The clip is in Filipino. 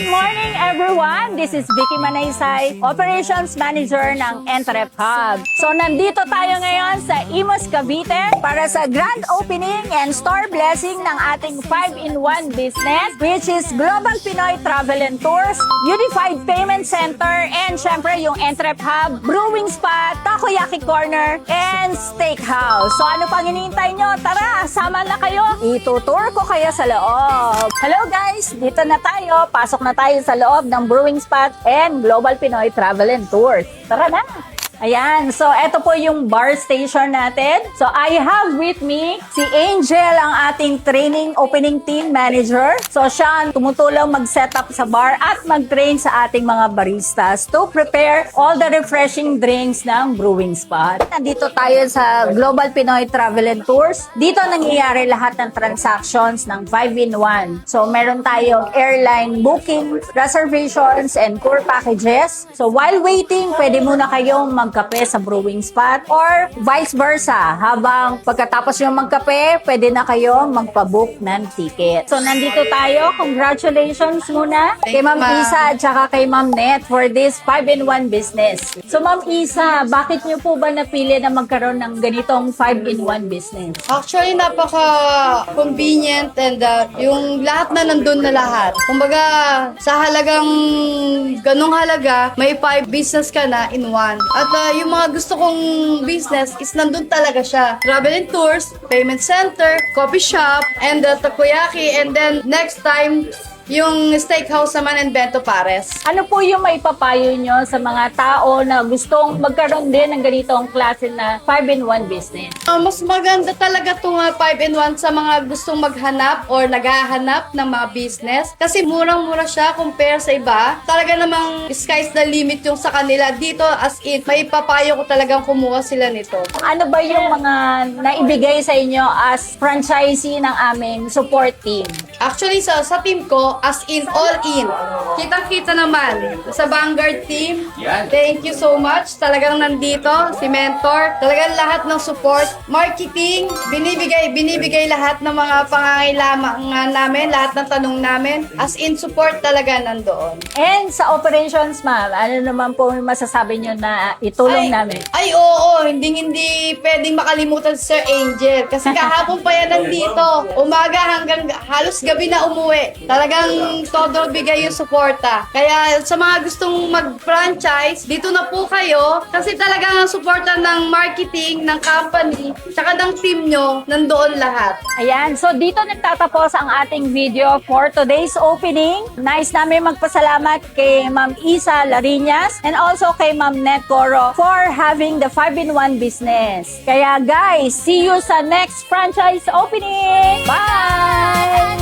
Good morning, everyone! This is Vicky Manaysay, Operations Manager ng Entrep Hub. So, nandito tayo ngayon sa Imus, Cavite para sa grand opening and store blessing ng ating 5-in-1 business, which is Global Pinoy Travel and Tours, Unified Payment Center, and syempre yung Entrep Hub, Brewing Spot, Takoyaki Corner, and Steakhouse. So, ano pang hinihintay nyo? Tara, sama na kayo! Itutour ko kayo sa loob. Hello guys! Dito na tayo. Pasok na tayo sa loob ng Brewing Spot and Global Pinoy Travel and Tours. Tara na! Ayan, so eto po yung bar station natin. So I have with me si Angel, ang ating training opening team manager. So siya ang tumutulong mag-set up sa bar at mag-train sa ating mga baristas to prepare all the refreshing drinks ng Brewing Spot. Nandito tayo sa Global Pinoy Travel and Tours. Dito nangyayari lahat ng transactions ng 5-in-1. So meron tayong airline booking, reservations, and tour packages. So while waiting, pwede muna kayong magkape sa Brewing Spot or vice versa. Habang pagkatapos yung magkape, pwede na kayo magpabook ng ticket. So, nandito tayo. Congratulations muna kay Ma'am Isa at saka kay Ma'am Net for this 5-in-1 business. So, Ma'am Isa, bakit niyo po ba napili na magkaroon ng ganitong 5-in-1 business? Actually, napaka-convenient and yung lahat na nandun na lahat. Kumbaga, sa halagang ganong halaga, may 5 business ka na in one. At yung mga gusto kong business is nandun talaga siya. Travel and tours, payment center, coffee shop, and takoyaki, and then next time, yung steakhouse naman and bento pares. Ano po yung maipapayo nyo sa mga tao na gustong magkaroon din ng ganitong klase na 5-in-1 business? Mas maganda talaga itong 5-in-1 sa mga gustong maghanap or naghahanap ng mga business. Kasi murang-mura siya compare sa iba. Talaga namang sky's the limit yung sa kanila. Dito as in, maipapayo ko talagang kumuha sila nito. Ano ba yung mga naibigay sa inyo as franchisee ng aming support team? Actually, sa team ko, as in, all in. Kitang-kita naman. Sa Vanguard team, thank you so much. Talagang nandito, si Mentor. Talagang lahat ng support. Marketing, binibigay lahat ng mga pangangailangan namin, lahat ng tanong namin. As in, support talaga nandoon. And sa operations, ma'am, ano naman po yung masasabi nyo na itulong namin? Ay, oo. Hindi pwedeng makalimutan si Sir Angel. Kasi kahapon pa yan nandito. Umaga hanggang halos gabi na umuwi. Talagang todo bigay yung suporta. Kaya sa mga gustong mag-franchise, dito na po kayo. Kasi talagang ang suporta ng marketing, ng company, tsaka ng team nyo, nandoon lahat. Ayan, so dito nagtatapos ang ating video for today's opening. Nice namin magpasalamat kay Ma'am Isa Lariñas and also kay Ma'am Net Coro for having the 5-in-1 business. Kaya guys, see you sa next franchise opening! Bye!